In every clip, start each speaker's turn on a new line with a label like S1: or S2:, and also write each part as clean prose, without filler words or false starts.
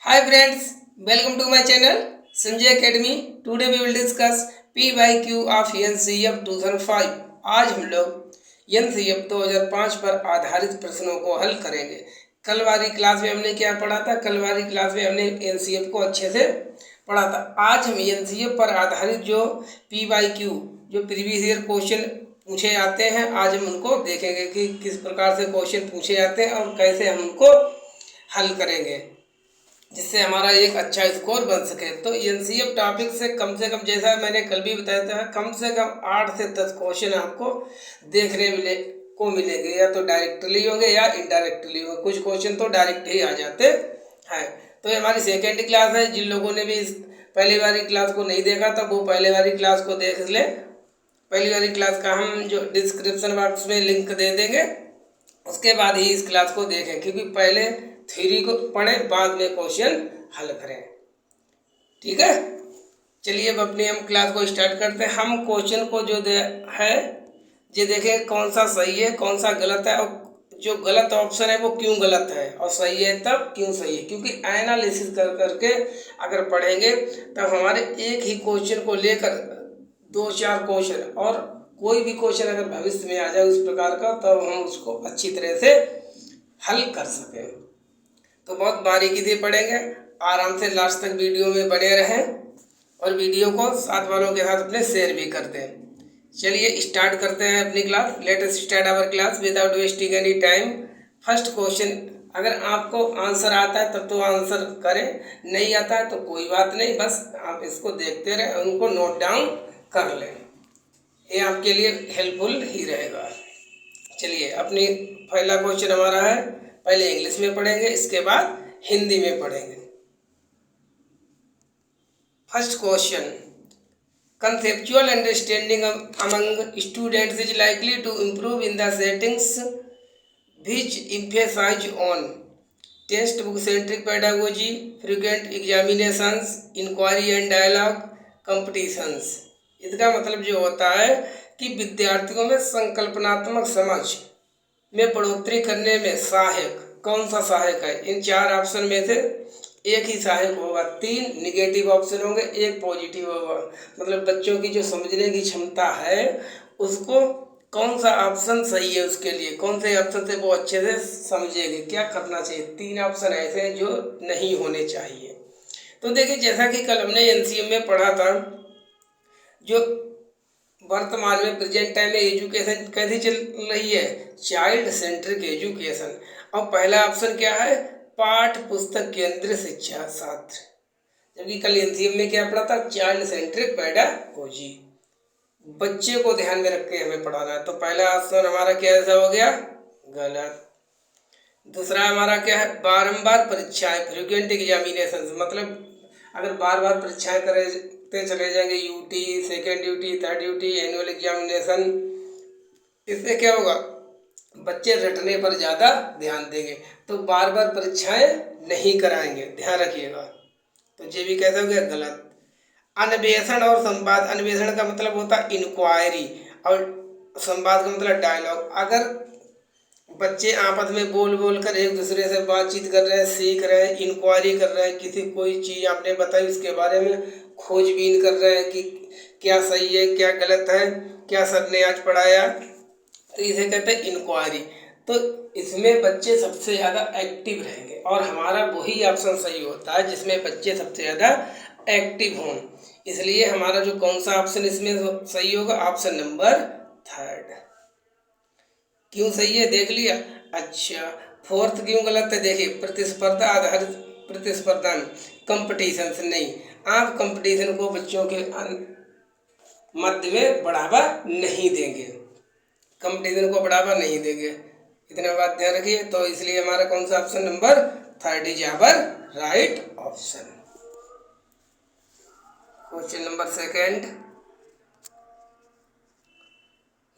S1: Hi friends, welcome to my channel Sanjay Academy. Today we will discuss PYQ of NCF 2005. आज हम लोग NCF 2005 पर आधारित प्रश्नों को हल करेंगे। कल वाली क्लास में हमने क्या पढ़ा था? कल वाली क्लास में हमने NCF को अच्छे से पढ़ा था। आज हम NCF पर आधारित जो PYQ जो प्रीवियस ईयर क्वेश्चन पूछे जाते हैं, आज हम उनको देखेंगे कि किस प्रकार से क्वेश्चन पूछे जाते हैं और कैसे हम उनको हल करेंगे जिससे हमारा एक अच्छा स्कोर बन सके। तो एनसीएफ टॉपिक से कम जैसा मैंने कल भी बताया था, कम से कम 8 से 10 क्वेश्चन आपको देखने को मिलेंगे, या तो डायरेक्टली होंगे या इनडायरेक्टली होंगे। कुछ क्वेश्चन तो डायरेक्ट ही आ जाते हैं। तो ये हमारी सेकेंड क्लास है। जिन लोगों ने भी इस पहली वाली क्लास को नहीं देखा था वो पहले वाली क्लास को देख ले। पहली वाली क्लास का हम जो डिस्क्रिप्शन बॉक्स में लिंक दे देंगे, उसके बाद ही इस क्लास को देखें, क्योंकि पहले थ्योरी को पढ़ें बाद में क्वेश्चन हल करें। ठीक है, चलिए अब अपनी हम क्लास को स्टार्ट करते हैं। हम क्वेश्चन को जो है ये देखें कौन सा सही है कौन सा गलत है, और जो गलत ऑप्शन है वो क्यों गलत है, और सही है तब क्यों सही है। क्योंकि एनालिसिस कर करके अगर पढ़ेंगे तब हमारे एक ही क्वेश्चन को लेकर 2-4 क्वेश्चन, और कोई भी क्वेश्चन अगर भविष्य में आ जाए उस प्रकार का, तब हम उसको अच्छी तरह से हल कर सकें। तो बहुत बारीकी से पढ़ेंगे, आराम से लास्ट तक वीडियो में बने रहें और वीडियो को साथ वालों के साथ अपने शेयर भी कर दें। चलिए स्टार्ट करते हैं अपनी class. Let us start our class without wasting any time. First question, अगर आपको आंसर आता है तब तो आंसर करें, नहीं आता है तो कोई बात नहीं, बस आप इसको देखते रहें, उनको नोट डाउन कर लें, ये आपके लिए हेल्पफुल ही रहेगा। चलिए अपनी पहला क्वेश्चन हमारा है, पहले इंग्लिश में पढ़ेंगे इसके बाद हिंदी में पढ़ेंगे। First question, conceptual understanding among students is likely to improve in the settings which emphasize on textbook centric pedagogy, frequent examinations, inquiry and dialogue, competitions। इसका मतलब जो होता है कि विद्यार्थियों में संकल्पनात्मक समझ में बढ़ोतरी करने में सहायक कौन सा सहायक है? इन 4 ऑप्शन में से एक ही सहायक होगा। 3 निगेटिव ऑप्शन होंगे, एक पॉजिटिव होगा। मतलब बच्चों की जो समझने की क्षमता है उसको कौन सा ऑप्शन सही है, उसके लिए कौन से ऑप्शन से वो अच्छे से समझेंगे, क्या करना चाहिए। 3 ऑप्शन ऐसे हैं जो नहीं होने चाहिए। तो देखिए, जैसा कि कल हमने एनसीएम में पढ़ा था, जो वर्तमान में प्रेजेंट टाइम में एजुकेशन कैसी चल रही है, चाइल्ड सेंट्रिक एजुकेशन। और पहला ऑप्शन क्या है? पाठ पुस्तक केंद्रित शिक्षा शास्त्र। जबकि कल एनसीएम में क्या पढ़ा था? Child centric pedagogy. बच्चे को ध्यान में रख के हमें पढ़ाना है। तो पहला ऑप्शन हमारा कैसा हो गया? गलत। दूसरा हमारा क्या है? बारंबार परीक्षाएं, फ्रीक्वेंट एग्जामिनेशन। मतलब अगर बार बार परीक्षाएं करते चले जाएंगे, UT, second duty, third duty, annual examination, इससे क्या होगा? बच्चे रटने पर ज़्यादा ध्यान देंगे, तो बार बार परीक्षाएं नहीं कराएंगे, ध्यान रखिएगा। तो ये भी कैसा हो गया? गलत। अन्वेषण और संवाद, अन्वेषण का मतलब होता है इंक्वायरी, और संवाद का मतलब डायलॉग। अगर बच्चे आपस में बोल बोल कर एक दूसरे से बातचीत कर रहे हैं, सीख रहे हैं, इंक्वायरी कर रहे हैं, किसी कोई चीज़ आपने बताई उसके बारे में खोजबीन कर रहे हैं कि क्या सही है क्या गलत है, क्या सर ने आज पढ़ाया, तो इसे कहते हैं इंक्वायरी। तो इसमें बच्चे सबसे ज़्यादा एक्टिव रहेंगे, और हमारा वही ऑप्शन सही होता है जिसमें बच्चे सबसे ज़्यादा एक्टिव हों। इसलिए हमारा जो कौन सा ऑप्शन इसमें सही होगा? Option number 3। क्यों सही है देख लिया? अच्छा, 4th क्यों गलत है? देखिए, प्रतिस्पर्धा आधारित प्रतिस्पर्धा, कंपटीशन से नहीं। आप कंपटीशन को बच्चों के मध्य में बढ़ावा नहीं देंगे, कंपटीशन को बढ़ावा नहीं देंगे, इतना बात ध्यान रखिए। तो इसलिए हमारा कौन सा option number 3 is our right option. Question number 2,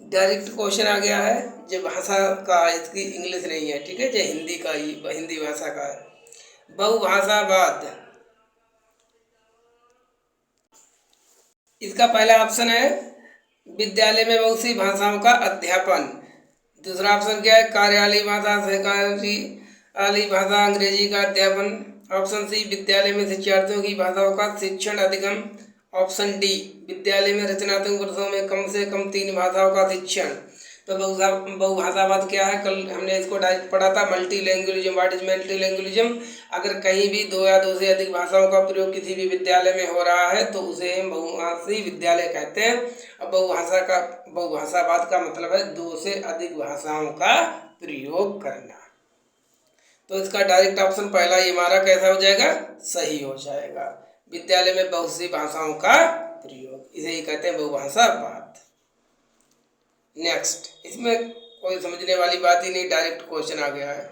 S1: direct question आ गया है। जो भाषा का, इसकी इंग्लिश नहीं है, ठीक है, जो हिंदी का ही, हिंदी भाषा का है। बहुभाषावाद, इसका पहला ऑप्शन है विद्यालय में बहुत सी भाषाओं का अध्यापन। दूसरा ऑप्शन क्या है? कार्यालयी भाषा, सहकारी भाषा, अंग्रेजी का अध्यापन। ऑप्शन सी, विद्यालय में शिक्षार्थियों की भाषाओं का शिक्षण अधिगम। ऑप्शन डी, विद्यालय में रचनात्मक वर्षों में कम से कम 3 भाषाओं का शिक्षण। तो बहुभाषावाद क्या है? कल हमने इसको डायरेक्ट पढ़ा था, multilingualism. What is multilingualism? अगर कहीं भी 2 या 2 से अधिक भाषाओं का प्रयोग किसी भी विद्यालय में हो रहा है तो उसे हम बहुभाषी विद्यालय कहते हैं। अब बहुभाषावाद का मतलब है 2 से अधिक भाषाओं का प्रयोग करना। तो इसका डायरेक्ट ऑप्शन पहला ही हमारा कैसा हो जाएगा? सही हो जाएगा। विद्यालय में बहुत सी भाषाओं का प्रयोग, इसे ही कहते हैं बहुभाषावाद। नेक्स्ट, इसमें कोई समझने वाली बात ही नहीं, डायरेक्ट क्वेश्चन आ गया है।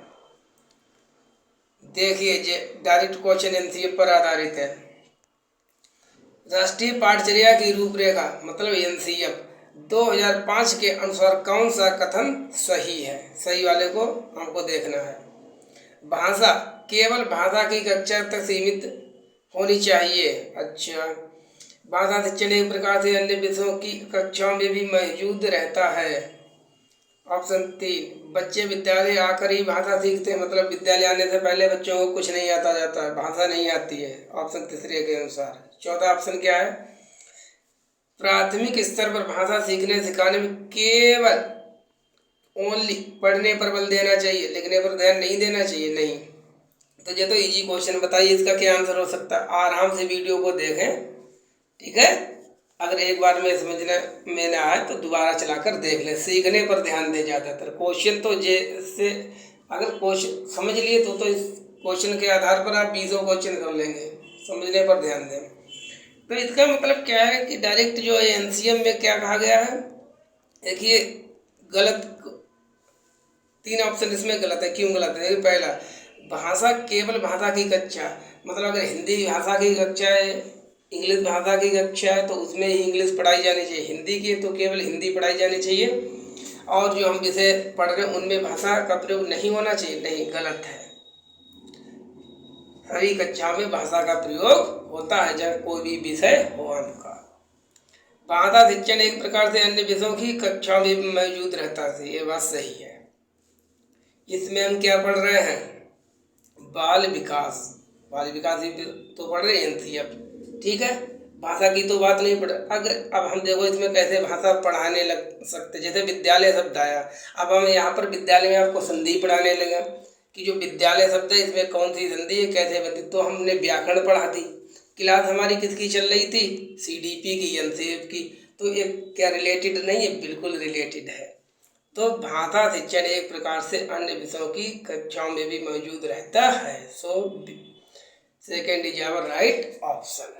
S1: देखिए, ये डायरेक्ट क्वेश्चन एनसीएफ पर आधारित है। राष्ट्रीय पाठचर्या की रूपरेखा मतलब एनसीएफ 2005 के अनुसार कौन सा कथन सही है? सही वाले को हमको देखना है। भाषा केवल भाषा की कक्षा तक सीमित होनी चाहिए। अच्छा, भाषा शिक्षण एक प्रकार से अन्य विषयों की कक्षाओं में भी मौजूद रहता है। ऑप्शन 3, बच्चे विद्यालय आकर ही भाषा सीखते हैं, मतलब विद्यालय आने से पहले बच्चों को कुछ नहीं आता जाता है, भाषा नहीं आती है, ऑप्शन तीसरे के अनुसार। चौथा ऑप्शन क्या है? प्राथमिक स्तर पर भाषा सीखने सिखाने में केवल ओनली पढ़ने पर बल देना चाहिए, लिखने पर ध्यान नहीं देना चाहिए। नहीं, तो ये तो इजी क्वेश्चन, बताइए इसका क्या आंसर हो सकता है? आराम से वीडियो को देखें, ठीक है। अगर एक बार में समझने में ना आए तो दोबारा चलाकर देख लें। सीखने पर ध्यान दें ज़्यादातर। क्वेश्चन तो जैसे अगर क्वेश्चन समझ लिए तो इस क्वेश्चन के आधार पर आप 20 क्वेश्चन कर लेंगे। समझने पर ध्यान दें। तो इसका मतलब क्या है कि डायरेक्ट जो है एनसीएम में क्या कहा गया है? देखिए, गलत 3 ऑप्शन इसमें गलत है। क्यों गलत है? पहला, भाषा केवल भाषा की कक्षा, मतलब अगर हिंदी भाषा की कक्षा है, इंग्लिश भाषा की कक्षा है तो उसमें ही इंग्लिश पढ़ाई जानी चाहिए, हिंदी की तो केवल हिंदी पढ़ाई जानी चाहिए। और जो हम विषय पढ़ रहे हैं उनमें भाषा का प्रयोग नहीं होना चाहिए। नहीं, गलत है। सभी कक्षाओं में भाषा का प्रयोग होता है, जब कोई भी विषय हो उनका। भाषा शिक्षण एक प्रकार से अन्य विषयों की कक्षाओं में भी मौजूद रहता है, ये बात सही है। इसमें हम क्या पढ़ रहे हैं? बाल विकास ही तो पढ़ रहे हैं एनसीएफ, ठीक है। भाषा की तो बात नहीं पढ़। अगर अब हम देखो इसमें कैसे भाषा पढ़ाने लग सकते, जैसे विद्यालय शब्द आया, अब हम यहाँ पर विद्यालय में आपको संधि पढ़ाने लगे कि जो विद्यालय शब्द है इसमें कौन सी संधि है, कैसे बनती। तो हमने व्याकरण पढ़ा दी। क्लास हमारी किसकी चल रही थी? सीडीपी की, एनसीएफ की। तो ये क्या रिलेटेड नहीं है? बिल्कुल रिलेटेड है। तो भाषा शिक्षण एक प्रकार से अन्य विषयों की कक्षाओं में भी मौजूद रहता है। So second is our right option.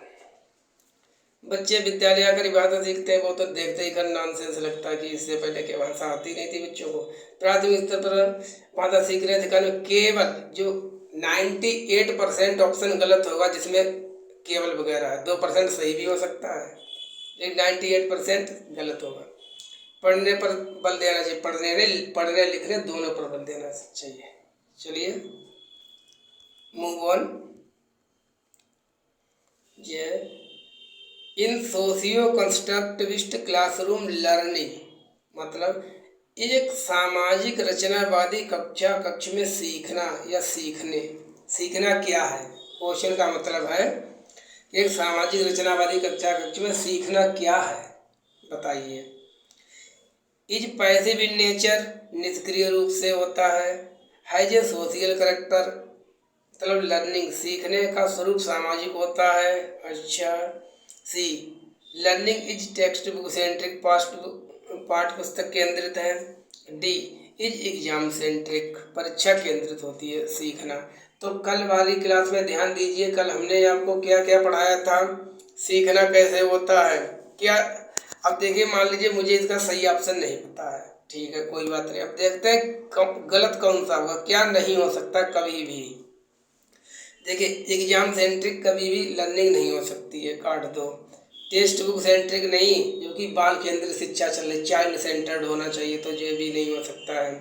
S1: बच्चे विद्यालय आकर भाषा सीखते हैं, वो तो देखते ही कर नॉनसेंस लगता है कि इससे पहले क्या भाषा आती नहीं थी बच्चों को। प्राथमिक स्तर पर भाषा सीखने सिखाने में केवल जो 98% ऑप्शन गलत होगा, जिसमें केवल वगैरह है। 2% सही भी हो सकता है, लेकिन 98% गलत होगा। पढ़ने पर बल देना चाहिए, पढ़ने लिखने दोनों पर बल देना चाहिए। चलिए मूव ऑन। ये इन सोशियो कंस्ट्रक्टिविस्ट क्लासरूम लर्निंग मतलब एक सामाजिक रचनावादी कक्ष में सीखना या सीखना क्या है? क्वेश्चन का मतलब है एक सामाजिक रचनावादी कक्ष में सीखना क्या है, बताइए। इज पैसिव इन नेचर, निष्क्रिय रूप से होता है। हैज ए सोशल करेक्टर, मतलब लर्निंग सीखने का स्वरूप सामाजिक होता है। अच्छा। C, learning is textbook centric, पाठ्य पुस्तक केंद्रित है। डी, इज एग्जाम सेंट्रिक, परीक्षा केंद्रित होती है सीखना। तो कल वाली क्लास में ध्यान दीजिए, कल हमने आपको क्या क्या पढ़ाया था, सीखना कैसे होता है क्या। अब देखिए, मान लीजिए मुझे इसका सही ऑप्शन नहीं पता है, ठीक है, कोई बात नहीं। अब देखते हैं गलत कौन सा होगा, क्या नहीं हो सकता कभी भी। देखिए, एग्जाम सेंट्रिक कभी भी लर्निंग नहीं हो सकती है, काट दो। टेक्स्ट बुक सेंट्रिक नहीं, जो कि बाल केंद्रित शिक्षा चल रही, चाइल्ड सेंटर्ड होना चाहिए, तो ये भी नहीं हो सकता है।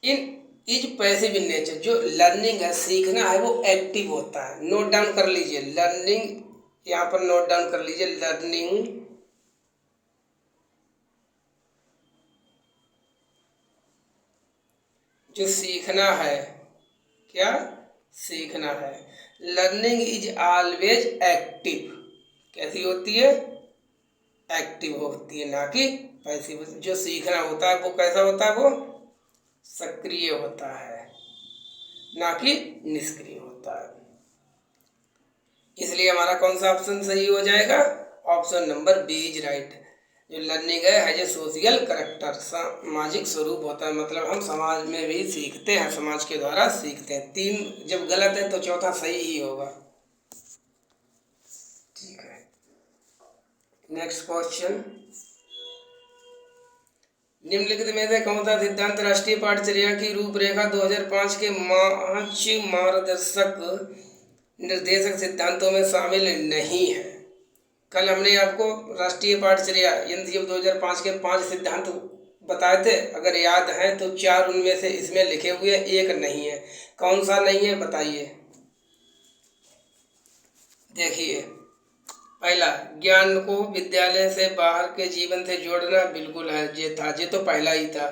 S1: इन इज पैसिव इन नेचर, जो लर्निंग है सीखना है वो एक्टिव होता है। नोट डाउन कर लीजिए, लर्निंग यहाँ पर नोट डाउन कर लीजिए। लर्निंग जो सीखना है, क्या सीखना है। लर्निंग इज ऑलवेज एक्टिव, कैसी होती है? एक्टिव होती है, ना कि पैसिव। जो सीखना होता है वो कैसा होता है? वो सक्रिय होता है, ना कि निष्क्रिय होता है। इसलिए हमारा कौन सा ऑप्शन सही हो जाएगा? Option number B is right. जो लर्निंग है जो सोशल करेक्टर, सामाजिक स्वरूप होता है, मतलब हम समाज में भी सीखते हैं, समाज के द्वारा सीखते हैं। 3 जब गलत है तो चौथा सही ही होगा। ठीक है, नेक्स्ट क्वेश्चन। निम्नलिखित में से कौन सा सिद्धांत राष्ट्रीय पाठचर्या की रूपरेखा 2005 के 5 मार्गदर्शक निर्देशक सिद्धांतों में शामिल नहीं है? कल हमने आपको राष्ट्रीय पाठचर्या एनसीईआरटी 2005 के 5 सिद्धांत बताए थे, अगर याद है तो 4 उनमें से इसमें लिखे हुए, एक नहीं है। कौन सा नहीं है बताइए? देखिए, पहला, ज्ञान को विद्यालय से बाहर के जीवन से जोड़ना, बिल्कुल है, ये था, ये तो पहला ही था।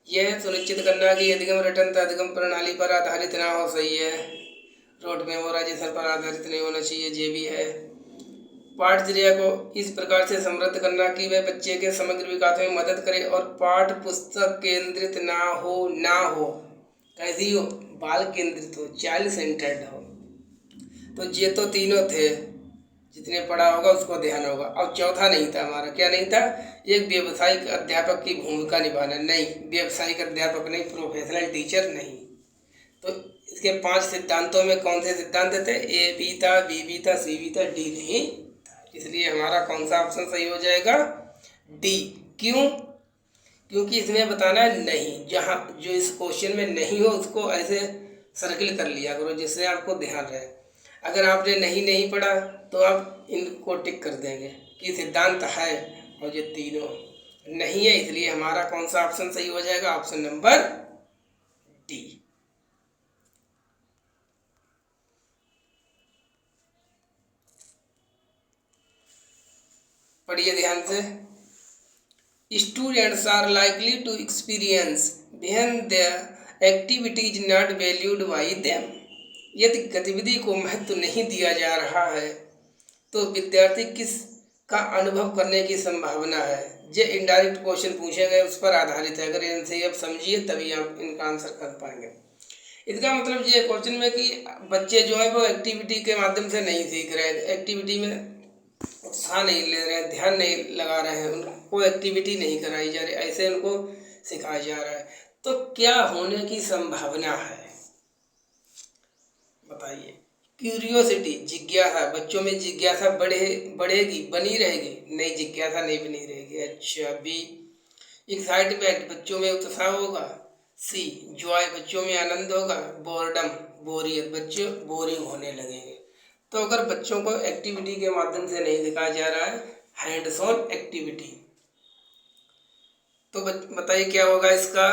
S1: यह सुनिश्चित करना कि अधिगम रटन अधिगम प्रणाली पर आधारित ना हो, सही है। रोट मेमोराइजेशन पर आधारित नहीं होना चाहिए, ये भी है। पाठचर्या को इस प्रकार से समृद्ध करना कि वह बच्चे के समग्र विकास में मदद करे और पाठ पुस्तक केंद्रित ना हो, कैसी हो? बाल केंद्रित हो, चाइल्ड सेंटर्ड हो। तो ये तो तीनों थे, जितने पढ़ा होगा उसको ध्यान होगा। अब चौथा नहीं था हमारा, क्या नहीं था? एक व्यावसायिक अध्यापक की भूमिका निभाना, नहीं, व्यावसायिक अध्यापक नहीं, प्रोफेशनल टीचर नहीं। तो इसके 5 सिद्धांतों में कौन से सिद्धांत थे? ए भी था, बी भी था, सी भी था, डी नहीं था। इसलिए हमारा कौन सा ऑप्शन सही हो जाएगा? डी। क्यों? क्योंकि इसमें बताना है नहीं, जहाँ जो इस क्वेश्चन में नहीं हो उसको ऐसे सर्किल कर लिया करो, जिससे आपको ध्यान रहे। अगर आपने नहीं पढ़ा तो आप इनको टिक कर देंगे कि सिद्धांत है, और ये तीनों नहीं है। इसलिए हमारा कौन सा ऑप्शन सही हो जाएगा? Option number D. पढ़िए ध्यान से। Students are likely to experience when their activity is not valued by them. यदि गतिविधि को महत्व नहीं दिया जा रहा है तो विद्यार्थी किस का अनुभव करने की संभावना है? ये इनडायरेक्ट क्वेश्चन पूछे गए, उस पर आधारित है। अगर इनसे आप समझिए तभी आप इनका आंसर कर पाएंगे। इसका मतलब ये क्वेश्चन में कि बच्चे जो है वो एक्टिविटी के माध्यम से नहीं सीख रहे हैं, एक्टिविटी में उत्साह नहीं ले रहे हैं, ध्यान नहीं लगा रहे हैं, उनको एक्टिविटी नहीं कराई जा रही, ऐसे उनको सिखाया जा रहा है। तो क्या होने की संभावना है बताइए? क्यूरियोसिटी, जिज्ञासा, बच्चों में जिज्ञासा बढ़ेगी, बनी रहेगी? नहीं, जिज्ञासा नहीं बनी रहेगी। अच्छा, बी, एक्साइटमेंट, बच्चों में उत्साह होगा। सी, जॉय, बच्चों में आनंद होगा। बोर्डम, बोरियत, बच्चे बोरिंग होने लगेंगे। तो अगर बच्चों को एक्टिविटी के माध्यम से नहीं दिखाया जा रहा है, हैंड्स ऑन एक्टिविटी, तो बताइए क्या होगा इसका?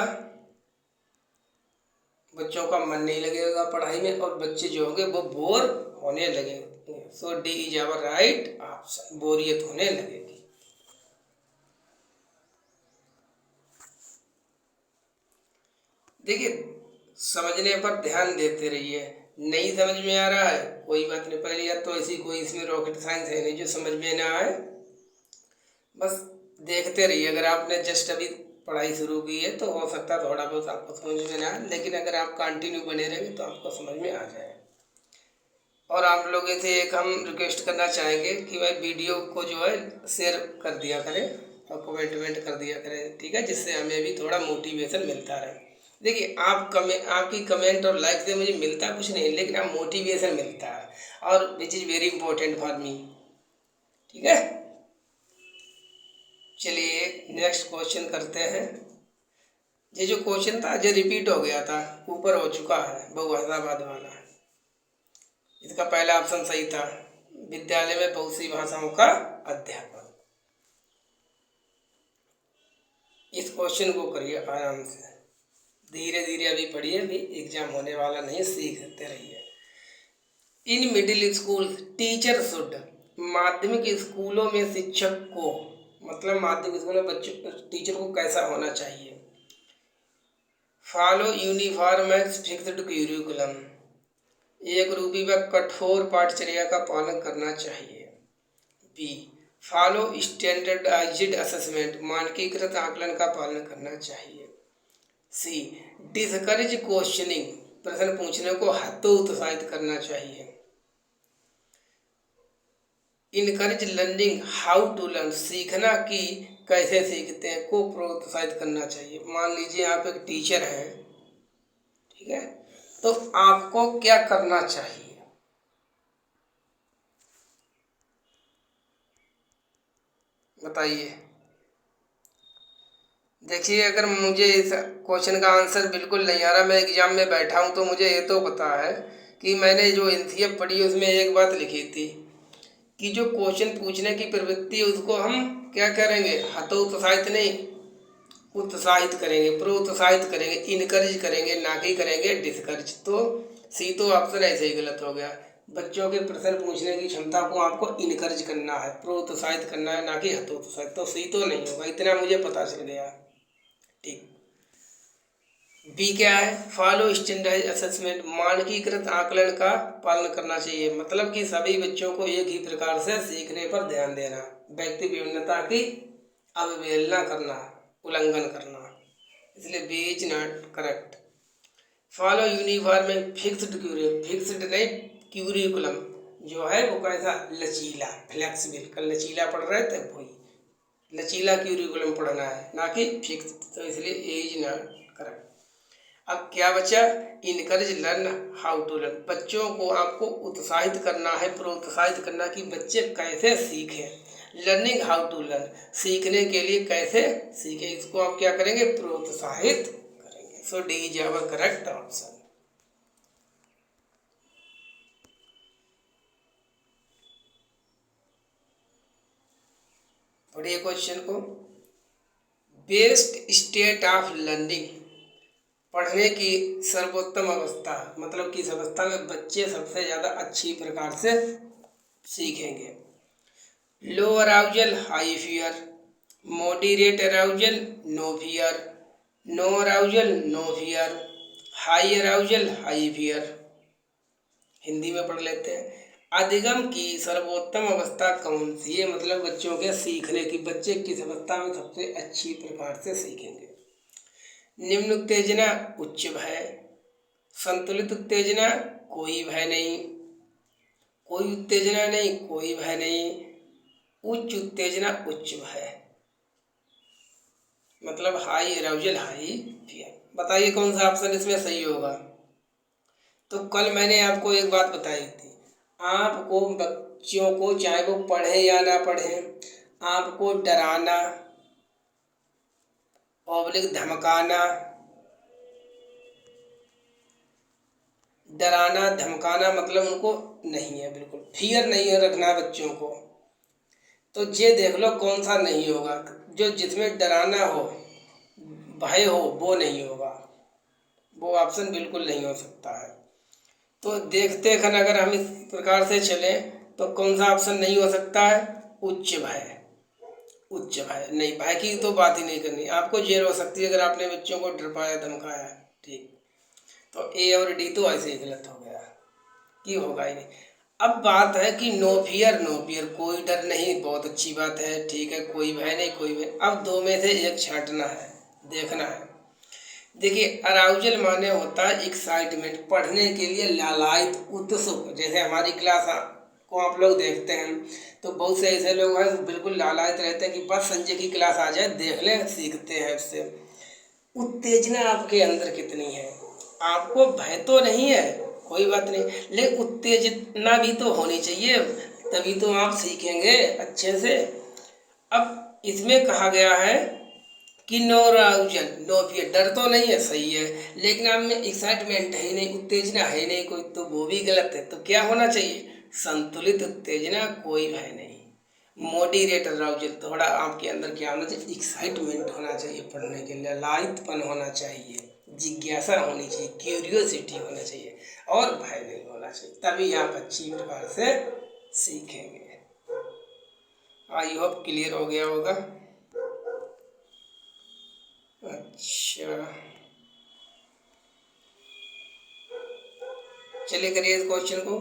S1: बच्चों का मन नहीं लगेगा पढ़ाई में और बच्चे जो होंगे वो बोर होने लगेंगे। So D is our right option, बोरियत होने लगेगी। देखिए, समझने पर ध्यान देते रहिए। नहीं समझ में आ रहा है कोई बात नहीं, पहले या तो ऐसी कोई इसमें रॉकेट साइंस है नहीं जो समझ में ना आए, बस देखते रहिए। अगर आपने जस्ट अभी पढ़ाई शुरू की है तो हो सकता है थोड़ा बहुत आपको समझ में ना आए, लेकिन अगर आप कंटिन्यू बने रहेंगे तो आपको समझ में आ जाए। और आप लोगों से एक हम रिक्वेस्ट करना चाहेंगे कि भाई वीडियो को जो है शेयर कर दिया करें और कमेंट कर दिया करें, ठीक है, जिससे हमें भी थोड़ा मोटिवेशन मिलता रहे। देखिए, आपकी कमेंट और लाइक से मुझे मिलता कुछ नहीं, लेकिन आप मोटिवेशन मिलता है, और which is very important for me. ठीक है, चलिए नेक्स्ट क्वेश्चन करते हैं। ये जो क्वेश्चन था जो रिपीट हो गया था, ऊपर हो चुका है, बहुभाषावाद वाला। इसका पहला ऑप्शन सही था, विद्यालय में बहुत सी भाषाओं का अध्यापन। इस क्वेश्चन को करिए आराम से, धीरे धीरे अभी पढ़िए, अभी एग्जाम होने वाला नहीं, सीखते रहिए। In middle school teacher should, माध्यमिक स्कूलों में शिक्षक को, मतलब माध्यमिक स्कूल में बच्चों टीचर को कैसा होना चाहिए? Follow uniform and fixed curriculum, एक रूपी व कठोर पाठचर्या का पालन करना चाहिए। बी, फॉलो स्टैंडर्डाइज्ड असेसमेंट, मानकीकृत आकलन का पालन करना चाहिए। सी, डिस्करेज क्वेश्चनिंग, प्रश्न पूछने को हतोत्साहित करना चाहिए। Encourage learning how to learn, सीखना कि कैसे सीखते हैं को प्रोत्साहित करना चाहिए। मान लीजिए आप एक टीचर हैं, ठीक है, तो आपको क्या करना चाहिए? बताइए। देखिए, अगर मुझे इस क्वेश्चन का आंसर बिल्कुल नहीं आ रहा, मैं एग्जाम में बैठा हूँ, तो मुझे ये तो पता है कि मैंने जो एनसीएफ पढ़ी उसमें एक बात लिखी थी कि जो क्वेश्चन पूछने की प्रवृत्ति है उसको हम क्या करेंगे, हतोत्साहित नहीं, उत्साहित करेंगे, प्रोत्साहित करेंगे, इनकरेज करेंगे, ना कि करेंगे डिस्करेज। तो सी तो ऑप्शन ऐसे ही गलत हो गया। बच्चों के प्रश्न पूछने की क्षमता को आपको इनकरेज करना है, प्रोत्साहित करना है, ना कि हतोत्साहित। तो सी तो नहीं होगा, इतना मुझे पता चल गया। ठीक। बी क्या है? फॉलो स्टैंडर्ड असेसमेंट, मानकीकृत आकलन का पालन करना चाहिए। मतलब कि सभी बच्चों को एक ही प्रकार से सीखने पर ध्यान देना, व्यक्ति विभिन्नता की अवहेलना करना, उल्लंघन करना, इसलिए B is not correct. Follow uniform fixed curium, fixed नहीं, क्यूरिकुलम जो है वो कैसा, लचीला, फ्लेक्सिबल। कल लचीला पढ़ रहे थे, वही लचीला क्यूरिकुलम पढ़ना है, ना कि फिक्स। तो इसलिए ए इज नॉट करेक्ट। अब क्या बचा? Encourage learn how to learn, बच्चों को आपको उत्साहित करना है, प्रोत्साहित करना कि बच्चे कैसे सीखें। लर्निंग हाउ टू लर्न, सीखने के लिए कैसे सीखें, इसको आप क्या करेंगे, प्रोत्साहित करेंगे। So D is our correct option. पढ़िए क्वेश्चन को। बेस्ट स्टेट ऑफ लर्निंग, पढ़ने की सर्वोत्तम अवस्था, मतलब किस अवस्था में बच्चे सबसे ज़्यादा अच्छी प्रकार से सीखेंगे। Low arousal high fear, moderate arousal no fear, no arousal no fear, high arousal high fear. Hindi में पढ़ लेते हैं। अधिगम की सर्वोत्तम अवस्था कौन सी है, मतलब बच्चों के सीखने की, बच्चे किस अवस्था में सबसे अच्छी प्रकार से सीखेंगे। निम्न उत्तेजना उच्च भय, संतुलित उत्तेजना कोई भय नहीं, कोई उत्तेजना नहीं, कोई भय नहीं, उच्च उत्तेजना उच्च भय, मतलब हाई अराउजल हाई फियर। बताइए कौन सा ऑप्शन इसमें सही होगा। तो कल मैंने आपको एक बात बताई थी, आपको बच्चों को चाहे वो पढ़े या ना पढ़े, आपको डराना, ऑब्लिक धमकाना, डराना धमकाना मतलब उनको नहीं है, बिल्कुल फियर नहीं है रखना बच्चों को। तो ये देख लो कौन सा नहीं होगा, जो जिसमें डराना हो, भय हो, वो नहीं होगा, वो ऑप्शन बिल्कुल नहीं हो सकता है। तो देखते खन अगर हम इस प्रकार से चलें तो कौन सा ऑप्शन नहीं हो सकता है, उच्च भय। उच्च भय नहीं, भय की तो बात ही नहीं करनी, आपको जेल हो सकती है अगर आपने बच्चों को डरपाया धमकाया। ठीक, तो ए और डी तो ऐसे ही गलत हो गया कि होगा ही नहीं। अब बात है कि नो फियर, नो फियर कोई डर नहीं, बहुत अच्छी बात है, ठीक है, कोई भय नहीं, कोई भय। अब दो में से एक छांटना है, देखना है। देखिए, अराउजल माने होता है एक्साइटमेंट, पढ़ने के लिए लालायित, उत्सुक। जैसे हमारी क्लास को आप लोग देखते हैं तो बहुत से ऐसे लोग हैं बिल्कुल लालायित रहते हैं कि बस संजय की क्लास आ जाए, देख लें, सीखते हैं उससे। उत्तेजना आपके अंदर कितनी है, आपको भय तो नहीं है, कोई बात नहीं, लेकिन उत्तेजना भी तो होनी चाहिए, तभी तो आप सीखेंगे अच्छे से। अब इसमें कहा गया है कि नो अराउजल नो फियर, डर तो नहीं है, सही है, लेकिन आप में एक्साइटमेंट है नहीं, उत्तेजना है नहीं कोई, तो वो भी गलत है। तो क्या होना चाहिए, संतुलित उत्तेजना, कोई भय नहीं। मॉडरेट अराउजल, थोड़ा आपके अंदर क्या होना चाहिए, एक्साइटमेंट होना चाहिए, पढ़ने के लिए लाइटपन होना चाहिए, जिज्ञासा होनी चाहिए, क्यूरियोसिटी होना चाहिए, और भय नहीं होना चाहिए, तभी आप अच्छी प्रकार से सीखेंगे। आई होप क्लियर हो गया होगा। अच्छा, चलिए करिए इस क्वेश्चन को।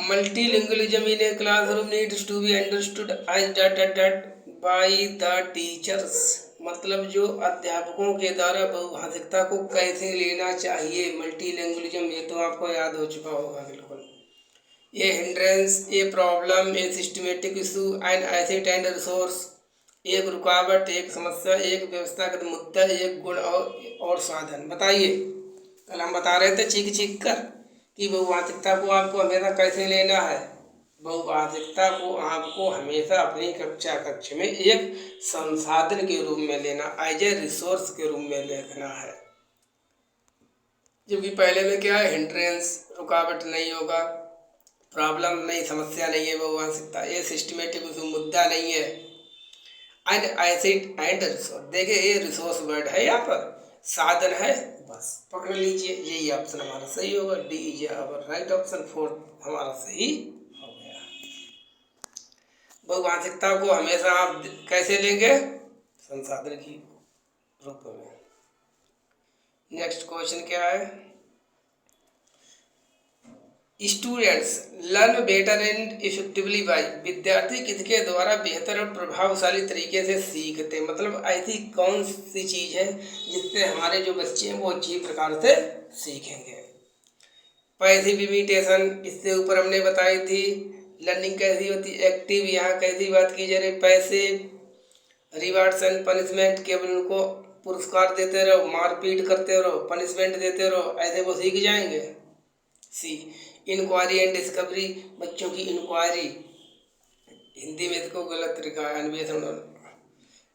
S1: Multilingualism in a classroom needs to be understood as dot dot dot by the teachers. मतलब जो अध्यापकों के द्वारा बहुभाषिकता को कैसे लेना चाहिए। मल्टीलिंगुअलिज्म ये तो आपको याद हो चुका होगा बिल्कुल। A hindrance, a problem, a systematic issue and asset and resource. एक रुकावट, एक समस्या, एक व्यवस्थागत मुद्दा, एक गुण और साधन। बताइए, कल हम बता रहे थे चीख चीख कर कि बहुभाषिकता को आपको हमेशा कैसे लेना है। बहुभाषिकता को आपको हमेशा अपनी कक्ष में एक संसाधन के रूप में लेना, एज ए रिसोर्स के रूप में देखना है। जबकि पहले में क्या है, हिंड्रेंस, रुकावट नहीं होगा, प्रॉब्लम नहीं, समस्या नहीं है बहुभाषिकता, ये सिस्टमेटिक मुद्दा नहीं है, एंड एसिड एंड रिसोर्स। देखिए ये रिसोर्स वर्ड है, यहाँ पर साधन है, बस पकड़ लीजिए। यही ऑप्शन हमारा सही होगा। D is our right option, 4 हमारा सही हो गया। बहुभाषिकता को हमेशा आप कैसे लेंगे, संसाधन की रूप में। नेक्स्ट क्वेश्चन क्या है, students learn better and effectively by. विद्यार्थी किसके द्वारा बेहतर और प्रभावशाली तरीके से सीखते। मतलब ऐसी कौन सी चीज़ है जिससे हमारे जो बच्चे हैं वो अच्छी प्रकार से सीखेंगे। पैसिव इमिटेशन, इससे ऊपर हमने बताई थी। लर्निंग कैसी होती है, एक्टिव। यहाँ कैसी बात की जा रही, पैसिव। रिवार्ड्स एंड पनिशमेंट, केवल उनको पुरस्कार देते रहो, मारपीट करते रहो, पनिशमेंट देते रहो, ऐसे वो सीख जाएंगे। सी इंक्वायरी एंड डिस्कवरी, बच्चों की इंक्वायरी, हिंदी में इसको गलत लिखा है, अन्वेषण।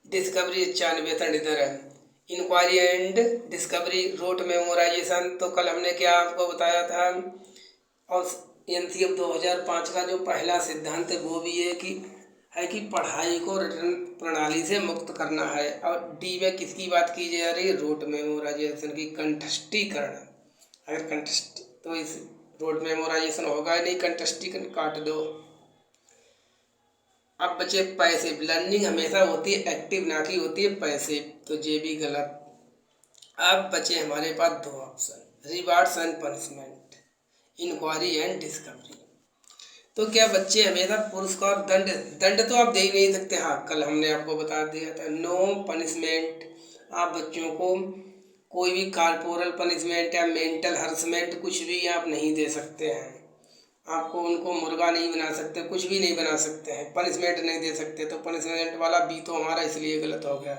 S1: डिस्कवरी अच्छा, अन्वेषण इधर है। Inquiry and discovery, rote memorisation, तो कल हमने क्या आपको बताया था। और एनसीएफ 2005 का जो पहला सिद्धांत है वो भी है कि पढ़ाई को रटन प्रणाली से मुक्त करना है। और डी में किसकी बात की जा रही है, रोट मेमोराइजेशन की, कंठस्थीकरण। अगर कंठस्थ तो इस रोड मेमोराइजेशन होगा ही नहीं, कंठस्थीकरण काट दो। अब बचे पैसिव। लर्निंग हमेशा होती है एक्टिव, ना कि होती है पैसिव, तो ये भी गलत। अब बचे हमारे पास 2 option, rewards and punishment, inquiry and discovery. तो क्या बच्चे हमेशा पुरस्कार, दंड तो आप दे ही नहीं सकते। हाँ, कल हमने आपको बता दिया था, नो पनिशमेंट। आप बच्चों को कोई भी कॉर्पोरल पनिशमेंट या मेंटल हरसमेंट कुछ भी आप नहीं दे सकते हैं। आपको उनको मुर्गा नहीं बना सकते, कुछ भी नहीं बना सकते हैं, पनिशमेंट नहीं दे सकते। तो पनिशमेंट वाला बी तो हमारा इसलिए गलत हो गया,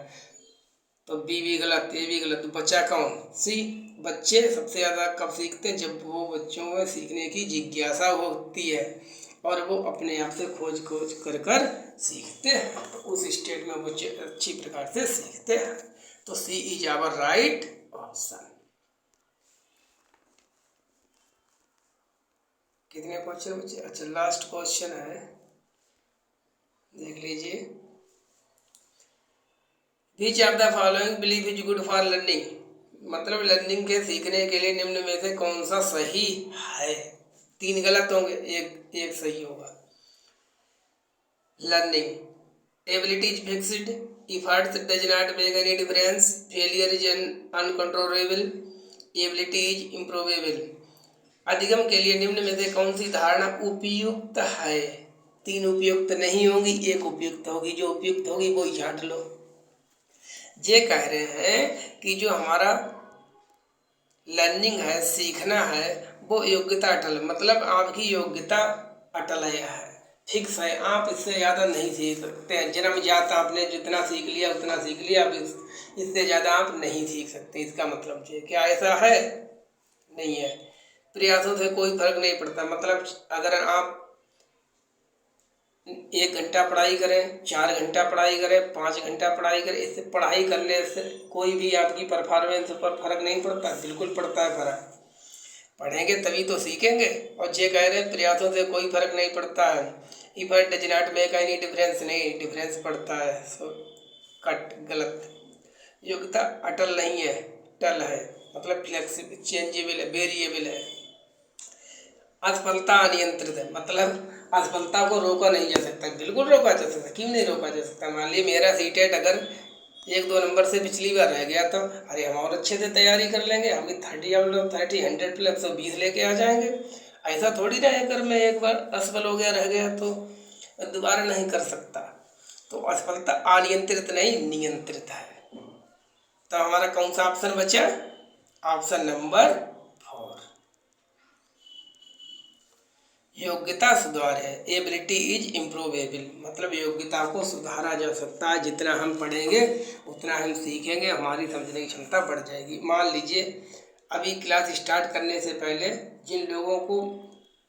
S1: तो बी भी गलत, ए भी गलत। तो बच्चा कौन, सी। बच्चे सबसे ज़्यादा कब सीखते हैं, जब वो बच्चों में सीखने की जिज्ञासा होती है और वो अपने आप से खोज कर सीखते हैं, तो उस स्टेट में बच्चे अच्छी प्रकार से सीखते हैं। तो सी इज आवर राइट ऑप्शन। कितने क्वेश्चन बचे, अच्छा लास्ट क्वेश्चन है, देख लीजिए। Which of the following belief is good for learning. मतलब लर्निंग के सीखने के लिए निम्न में से कौन सा सही है। 3 गलत होंगे, एक सही होगा। Learning ability is fixed, efforts does not make any difference, failure is uncontrollable, ability is improvable। अधिगम के लिए निम्न में से कौन सी धारणा उपयुक्त है। 3 उपयुक्त नहीं होंगी, एक उपयुक्त होगी। जो उपयुक्त होगी वो ही छांट लो। ये कह रहे हैं कि जो हमारा लर्निंग है, सीखना है, वो योग्यता अटल, मतलब आपकी योग्यता अटल है, फिक्स है। आप इससे ज़्यादा नहीं सीख सकते हैं। जन्मजात आपने जितना सीख लिया उतना सीख लिया, अब इससे ज़्यादा आप नहीं सीख सकते। इसका मतलब ये क्या ऐसा है, नहीं है। प्रयासों से कोई फर्क नहीं पड़ता। मतलब अगर आप 1 घंटा पढ़ाई करें, 4 घंटा पढ़ाई करें, 5 घंटा पढ़ाई करें, इससे पढ़ाई करने से कोई भी आपकी परफॉर्मेंस पर फर्क नहीं पड़ता। बिल्कुल पड़ता है फर्क। पढ़ेंगे तभी तो सीखेंगे। और ये कह रहे हैं प्रयासों से कोई फर्क नहीं पड़ता है। Effort does not make any difference, नहीं डिफरेंस पड़ता है। सो कट, गलत। योग्यता अटल नहीं है, टल है, मतलब फ्लेक्सिबल, चेंजेबल है, वेरिएबल है। असफलता अनियंत्रित है, मतलब असफलता को रोका नहीं जा सकता। बिल्कुल रोका जा सकता, क्यों नहीं रोका जा सकता। मान लीजिए मेरा सीटेट अगर 1-2 नंबर से पिछली बार रह गया तो अरे हम और अच्छे से तैयारी कर लेंगे, हम भी 30 100 प्लस 120 लेके आ जाएंगे। ऐसा थोड़ी ना है, अगर मैं एक बार असफल हो गया रह गया तो दोबारा नहीं कर सकता। तो असफलता अनियंत्रित नहीं, नियंत्रित है। तो हमारा कौन सा ऑप्शन बचा? Option number 4। योग्यता सुधार है, एबिलिटी इज इम्प्रूवेबल, मतलब योग्यता को सुधारा जा सकता है। जितना हम पढ़ेंगे उतना हम सीखेंगे, हमारी समझने की क्षमता बढ़ जाएगी। मान लीजिए अभी क्लास स्टार्ट करने से पहले जिन लोगों को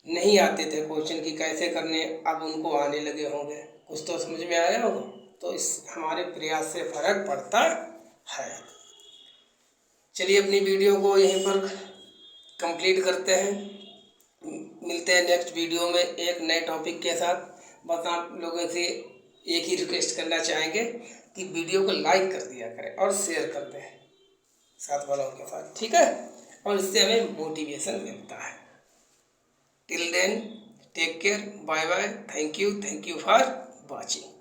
S1: नहीं आते थे क्वेश्चन की कैसे करने, अब उनको आने लगे होंगे, कुछ तो समझ में आया होगा। तो इस हमारे प्रयास से फर्क पड़ता है। चलिए अपनी वीडियो को यहीं पर कंप्लीट करते हैं, मिलते हैं नेक्स्ट वीडियो में एक नए टॉपिक के साथ। बस आप लोगों से एक ही रिक्वेस्ट करना चाहेंगे कि वीडियो को लाइक कर दिया करें और शेयर कर दें साथ वालों के साथ, ठीक है? और इससे हमें मोटिवेशन मिलता है। Till then take care, bye bye, thank you for watching.